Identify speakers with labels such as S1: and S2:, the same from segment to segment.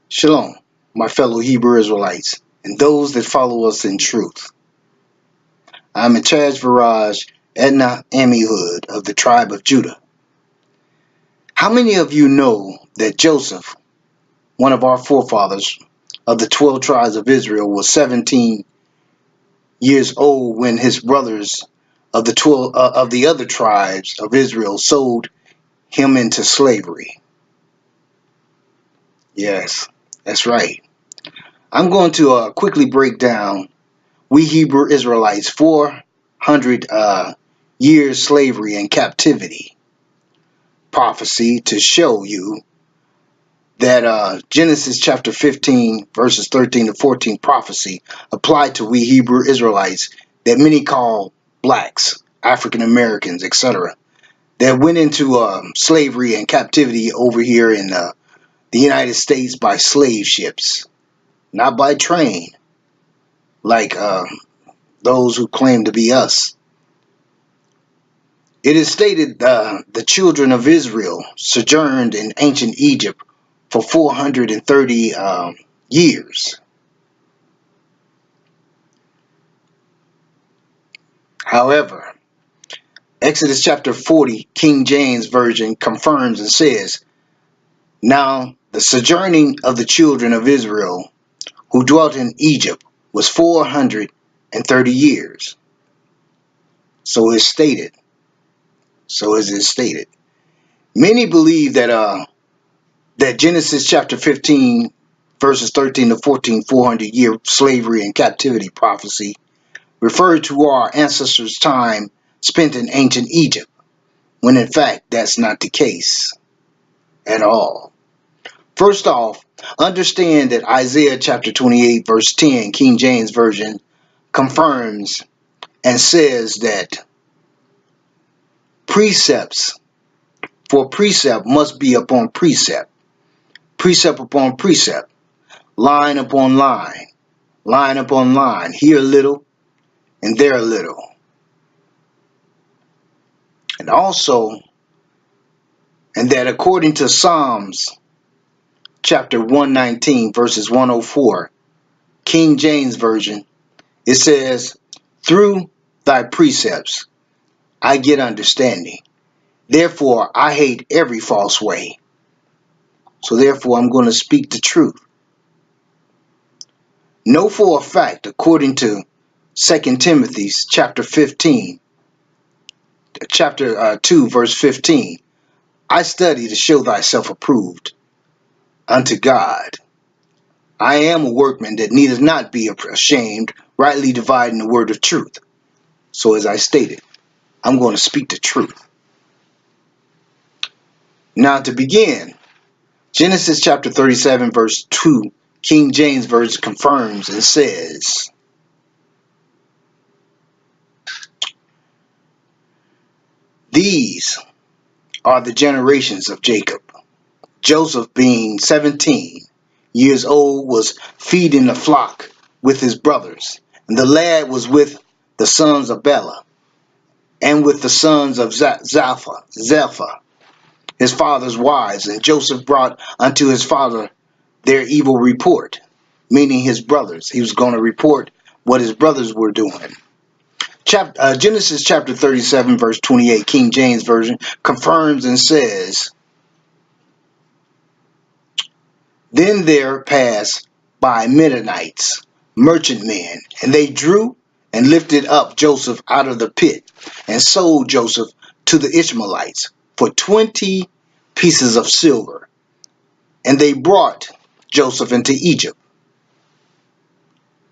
S1: Shalom, my fellow Hebrew Israelites, and those that follow us in truth. I'm Chaz Faraj Edna Amihud of the tribe of Judah. How many of you know that Joseph, one of our forefathers of the 12 tribes of Israel, was 17 years old when his brothers of the other tribes of Israel sold him into slavery? Yes, that's right. I'm going to quickly break down we Hebrew Israelites 400 years slavery and captivity prophecy to show you that Genesis chapter 15 verses 13 to 14 prophecy applied to we Hebrew Israelites that many call blacks, African Americans, etc. that went into slavery and captivity over here in the United States by slave ships, not by train like those who claim to be us. It is stated the children of Israel sojourned in ancient Egypt for 430 years. However, Exodus chapter 40, King James Version, confirms and says, "Now the sojourning of the children of Israel who dwelt in Egypt was 430 years." So is stated. So is it stated. Many believe that Genesis chapter 15 verses 13 to 14 400-year slavery and captivity prophecy referred to our ancestors' time spent in ancient Egypt, when in fact that's not the case at all. First off, understand that Isaiah chapter 28 verse 10 King James Version confirms and says that precepts for precept must be upon precept, precept upon precept, line upon line, line upon line, here a little and there a little. And also, and that according to Psalms chapter 119 verses 104 King James Version, it says, "Through thy precepts I get understanding, therefore I hate every false way." So therefore I'm going to speak the truth. Know for a fact, according to 2 Timothy chapter 15, chapter 2 verse 15, "I study to show thyself approved unto God. I am a workman that needeth not be ashamed, rightly dividing the word of truth." So as I stated, I'm going to speak the truth. Now to begin, Genesis chapter 37 verse 2, King James Version confirms and says, "These are the generations of Jacob. Joseph, being 17 years old, was feeding the flock with his brothers, and the lad was with the sons of Bela, and with the sons of Zepha, his father's wives. And Joseph brought unto his father their evil report," meaning his brothers. He was going to report what his brothers were doing. Genesis chapter 37 verse 28 King James Version confirms and says, "Then there passed by Midianites, merchantmen, and they drew and lifted up Joseph out of the pit, and sold Joseph to the Ishmaelites for 20 pieces of silver. And they brought Joseph into Egypt."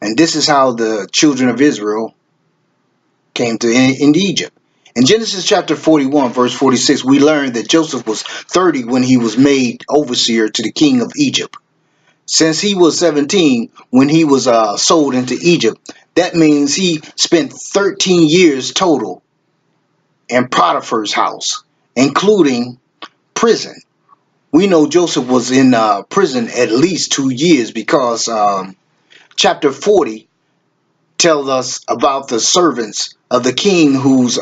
S1: And this is how the children of Israel came into Egypt. In Genesis chapter 41 verse 46, we learn that Joseph was 30 when he was made overseer to the king of Egypt. Since he was 17 when he was sold into Egypt, that means he spent 13 years total in Potiphar's house, including prison. We know Joseph was in prison at least 2 years because chapter 40 tells us about the servants of the king whose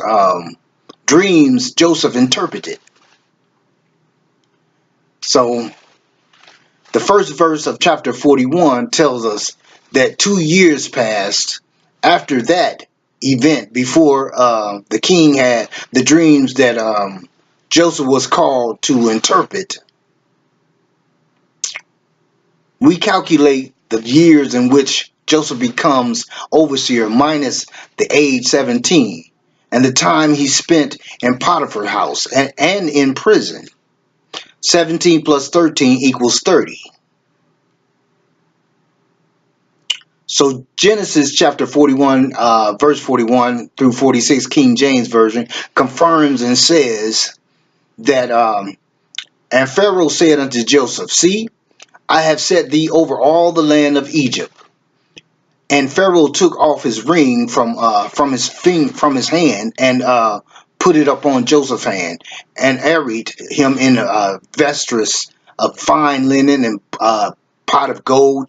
S1: dreams Joseph interpreted. So The first verse of chapter 41 tells us that 2 years passed after that event before the king had the dreams that Joseph was called to interpret. We calculate the years in which Joseph becomes overseer minus the age 17 and the time he spent in Potiphar's house and in prison. 17 plus 13 equals 30. So Genesis chapter 41, verse 41 through 46, King James Version, confirms and says that, and Pharaoh said unto Joseph, See, I have set thee over all the land of Egypt. And Pharaoh took off his ring from his hand and put it upon Joseph's hand, and arrayed him in a vestus of fine linen and pot of gold,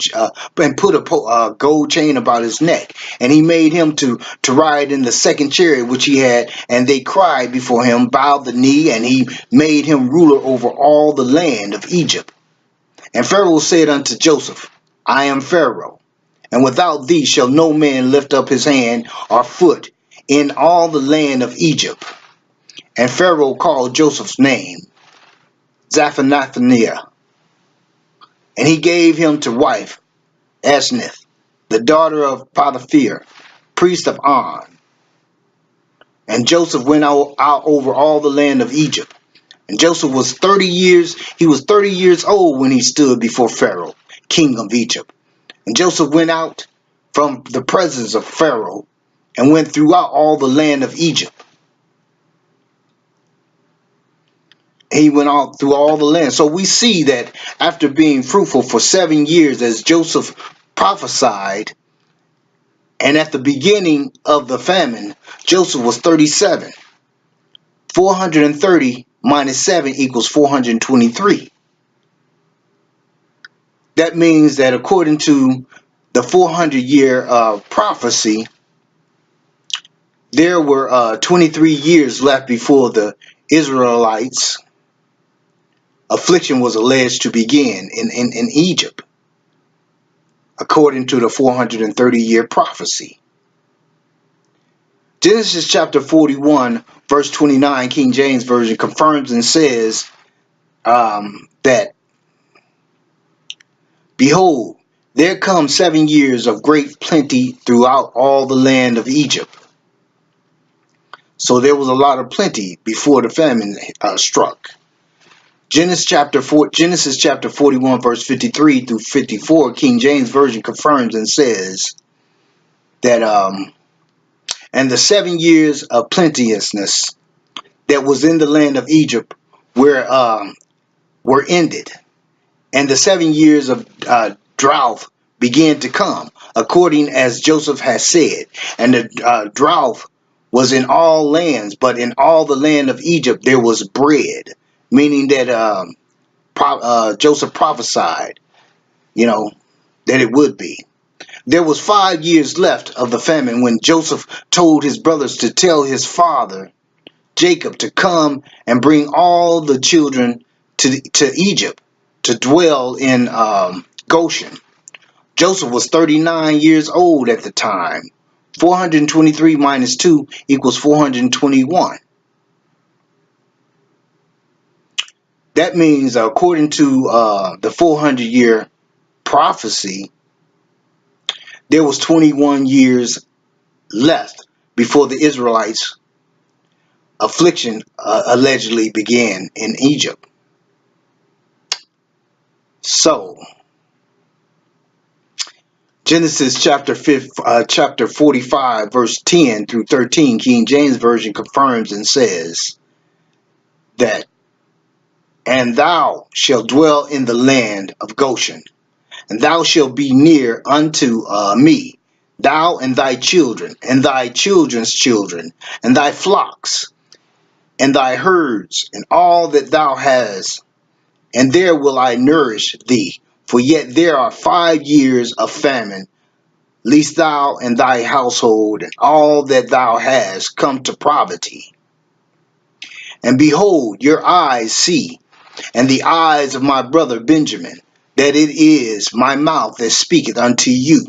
S1: and put a gold chain about his neck. And he made him to ride in the second chariot which he had, and they cried before him, bowed the knee, and he made him ruler over all the land of Egypt. And Pharaoh said unto Joseph, I am Pharaoh, and without thee shall no man lift up his hand or foot in all the land of Egypt. And Pharaoh called Joseph's name Zaphenath-Paneah, and he gave him to wife Asenath, the daughter of Potiphar, priest of On. And Joseph went out over all the land of Egypt. And Joseph was 30 years, he was 30 years old when he stood before Pharaoh, king of Egypt. And Joseph went out from the presence of Pharaoh and went throughout all the land of Egypt. He went out through all the land. So we see that after being fruitful for 7 years, as Joseph prophesied, and at the beginning of the famine, Joseph was 37. 430 minus 7 equals 423. That means that according to the 400-year prophecy, there were 23 years left before the Israelites' affliction was alleged to begin in Egypt, according to the 430-year prophecy. Genesis chapter 41, verse 29, King James Version, confirms and says that, Behold, there come 7 years of great plenty throughout all the land of Egypt. So there was a lot of plenty before the famine struck. Genesis chapter 41, verse 53 through 54, King James Version confirms and says that, and the 7 years of plenteousness that was in the land of Egypt were ended, and the 7 years of drought began to come, according as Joseph has said. And the drought was in all lands, but in all the land of Egypt there was bread, meaning that Joseph prophesied, that it would be. There was 5 years left of the famine when Joseph told his brothers to tell his father Jacob to come and bring all the children to Egypt to dwell in Goshen. Joseph was 39 years old at the time. 423 minus 2 equals 421. That means, according to the 400-year prophecy, there was 21 years left before the Israelites' affliction allegedly began in Egypt. So, Genesis chapter 45, verse 10 through 13, King James Version confirms and says that, And thou shalt dwell in the land of Goshen, and thou shalt be near unto me, thou and thy children, and thy children's children, and thy flocks, and thy herds, and all that thou hast, and there will I nourish thee. For yet there are 5 years of famine, lest thou and thy household and all that thou hast come to poverty. And behold, your eyes see, and the eyes of my brother Benjamin, that it is my mouth that speaketh unto you.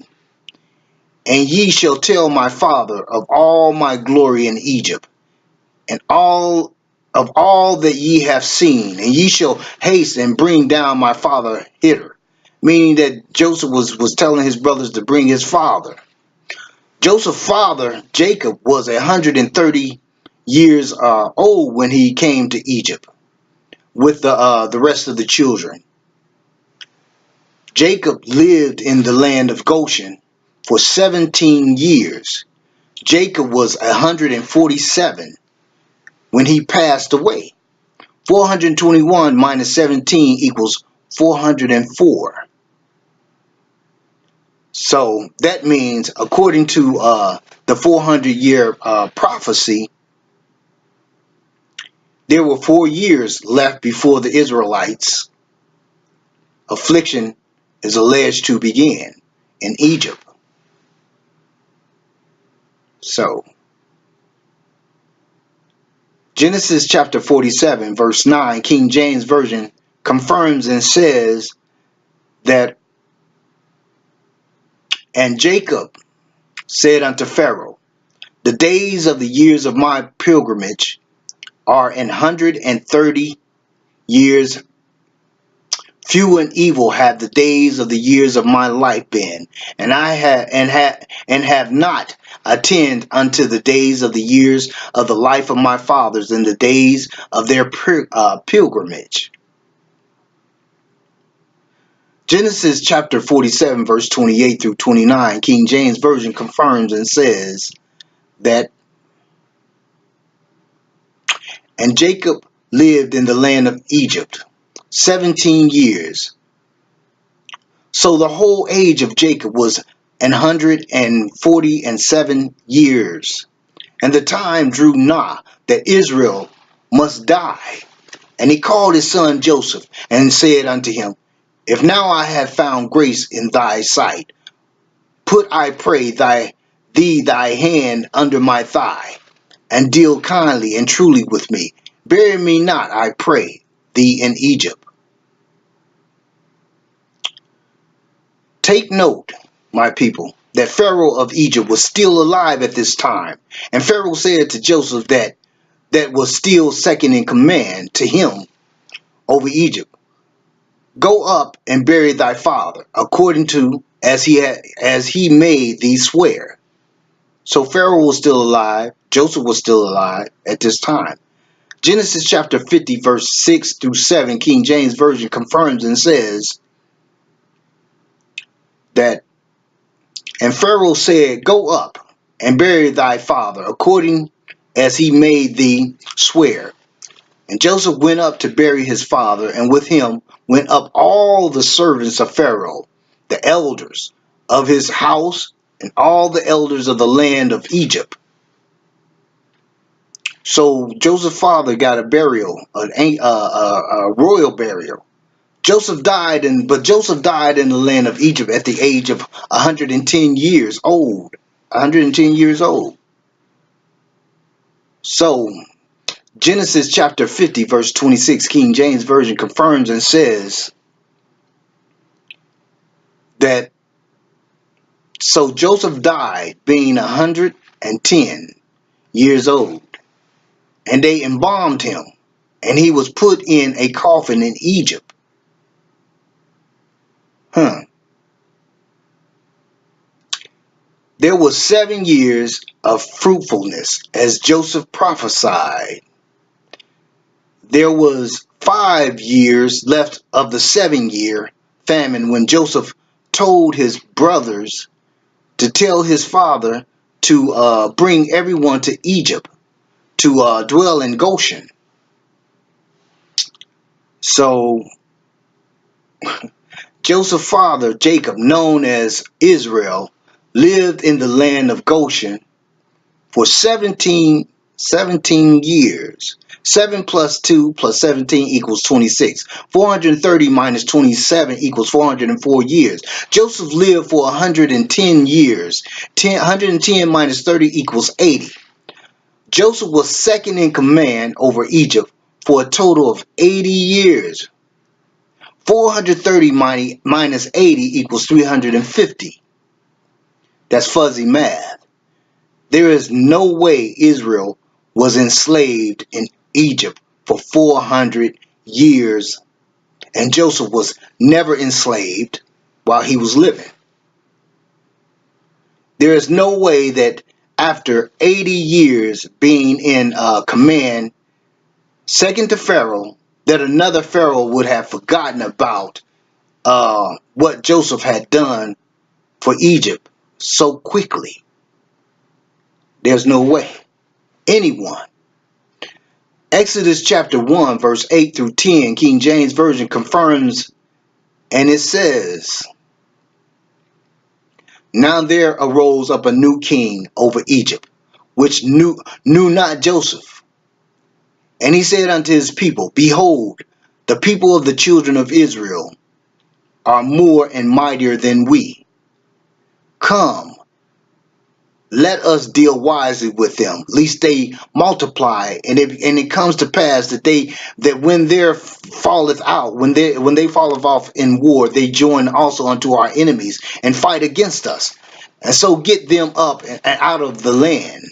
S1: And ye shall tell my father of all my glory in Egypt, and all that ye have seen, and ye shall haste and bring down my father hither. Meaning that Joseph was telling his brothers to bring his father. Joseph's father, Jacob, was 130 years old when he came to Egypt with the rest of the children. Jacob lived in the land of Goshen for 17 years. Jacob was 147 when he passed away. 421 minus 17 equals 404. So that means, according to the 400-year prophecy, there were 4 years left before the Israelites' affliction is alleged to begin in Egypt. So, Genesis chapter 47, verse 9, King James Version, confirms and says that, and Jacob said unto Pharaoh, the days of the years of my pilgrimage are 130 years. Few and evil have the days of the years of my life been, and I have not attained unto the days of the years of the life of my fathers in the days of their pilgrimage. Genesis chapter 47, verse 28 through 29, King James Version confirms and says that, and Jacob lived in the land of Egypt 17 years. So the whole age of Jacob was 147 years. And the time drew nigh that Israel must die. And he called his son Joseph and said unto him, if now I have found grace in thy sight, put, I pray thee thy hand under my thigh, and deal kindly and truly with me. Bury me not, I pray thee, in Egypt. Take note, my people, that Pharaoh of Egypt was still alive at this time. And Pharaoh said to Joseph that was still second in command to him over Egypt, go up and bury thy father, according to as he made thee swear. So Pharaoh was still alive. Joseph was still alive at this time. Genesis chapter 50, verse 6 through 7, King James Version confirms and says that, and Pharaoh said, go up and bury thy father, according as he made thee swear. And Joseph went up to bury his father, and with him went up all the servants of Pharaoh, the elders of his house, and all the elders of the land of Egypt. So Joseph's father got a burial, a royal burial. Joseph died in the land of Egypt at the age of 110 years old. 110 years old. So Genesis chapter 50, verse 26, King James Version confirms and says that, so Joseph died being 110 years old, and they embalmed him, and he was put in a coffin in Egypt. There was 7 years of fruitfulness as Joseph prophesied. There was 5 years left of the 7-year famine when Joseph told his brothers to tell his father to bring everyone to Egypt to dwell in Goshen. So Joseph's father, Jacob, known as Israel, lived in the land of Goshen for 17 years. 7 plus 2 plus 17 equals 26. 430 minus 27 equals 404 years. Joseph lived for 110 years. 110 minus 30 equals 80. Joseph was second in command over Egypt for a total of 80 years. 430 minus 80 equals 350. That's fuzzy math. There is no way Israel was enslaved in Egypt for 400 years, and Joseph was never enslaved while he was living. There is no way that after 80 years being in command, second to Pharaoh, that another Pharaoh would have forgotten about what Joseph had done for Egypt so quickly. There's no way. Anyone. Exodus chapter 1, verse 8 through 10, King James Version confirms, and it says, "Now there arose up a new king over Egypt, which knew not Joseph. And he said unto his people, Behold, the people of the children of Israel are more and mightier than we. Come, let us deal wisely with them, lest they multiply. And it comes to pass that when there falleth out, when they falleth off in war, they join also unto our enemies and fight against us, and so get them up and out of the land."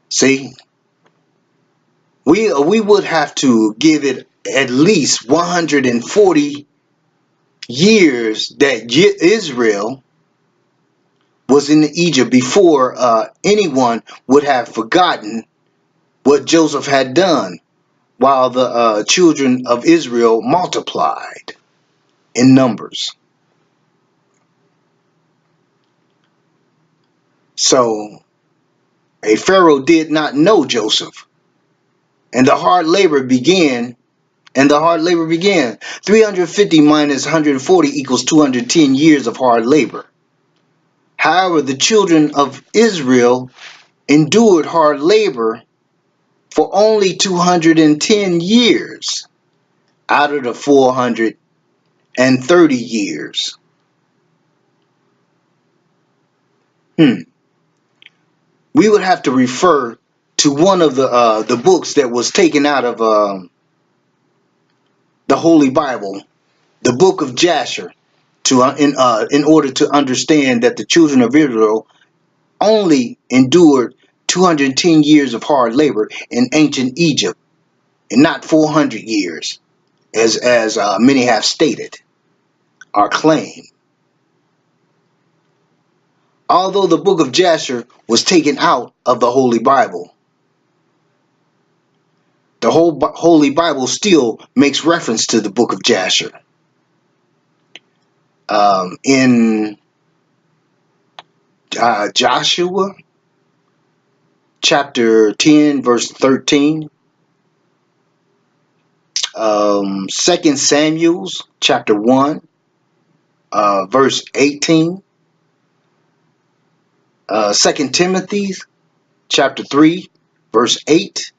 S1: See, we would have to give it at least 140 years that Israel was in Egypt before anyone would have forgotten what Joseph had done while the children of Israel multiplied in numbers. So a Pharaoh did not know Joseph, and the hard labor began. 350 minus 140 equals 210 years of hard labor. However, the children of Israel endured hard labor for only 210 years out of the 430 years. We would have to refer to one of the books that was taken out of the Holy Bible, the book of Jasher, in order to understand that the children of Israel only endured 210 years of hard labor in ancient Egypt, and not 400 years, as many have stated or claimed. Although the book of Jasher was taken out of the Holy Bible, the whole Holy Bible still makes reference to the book of Jasher. In Joshua chapter 10 verse 13, 2 Samuel chapter 1 verse 18, 2 Timothy chapter 3 verse 8,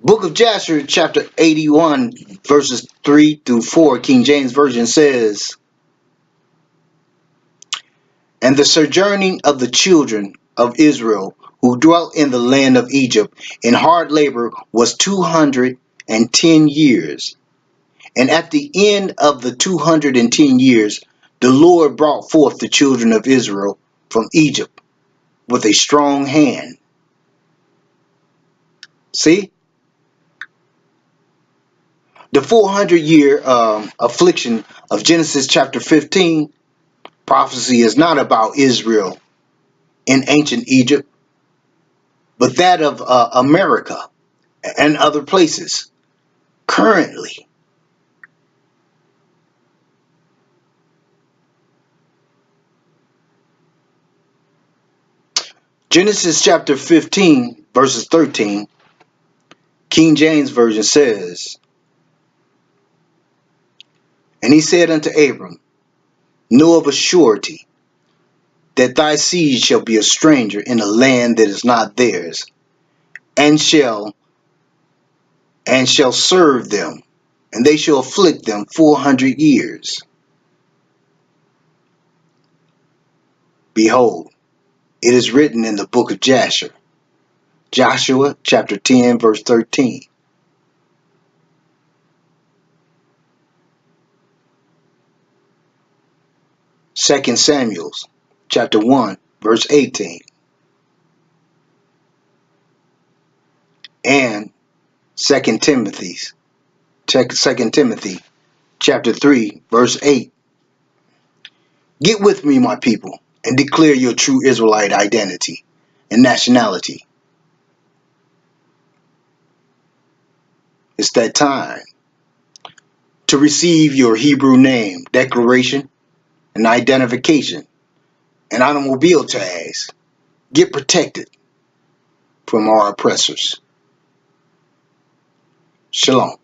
S1: book of Jasher chapter 81 verses 3 through 4, King James Version says, "And the sojourning of the children of Israel who dwelt in the land of Egypt in hard labor was 210 years. And at the end of the 210 years, the Lord brought forth the children of Israel from Egypt with a strong hand." See? The 400-year affliction of Genesis chapter 15 prophecy is not about Israel in ancient Egypt, but that of America and other places currently. Genesis chapter 15 verses 13, King James Version says, "And he said unto Abram, Know of a surety that thy seed shall be a stranger in a land that is not theirs, and shall serve them, and they shall afflict them 400 years. Behold, it is written in the book of Jasher, Joshua chapter 10 verse 13. 2 Samuel chapter 1, verse 18. And 2 Timothy chapter 3, verse 8. Get with me, my people, and declare your true Israelite identity and nationality. It's that time to receive your Hebrew name, declaration, and identification, and automobile tags. Get protected from our oppressors. Shalom.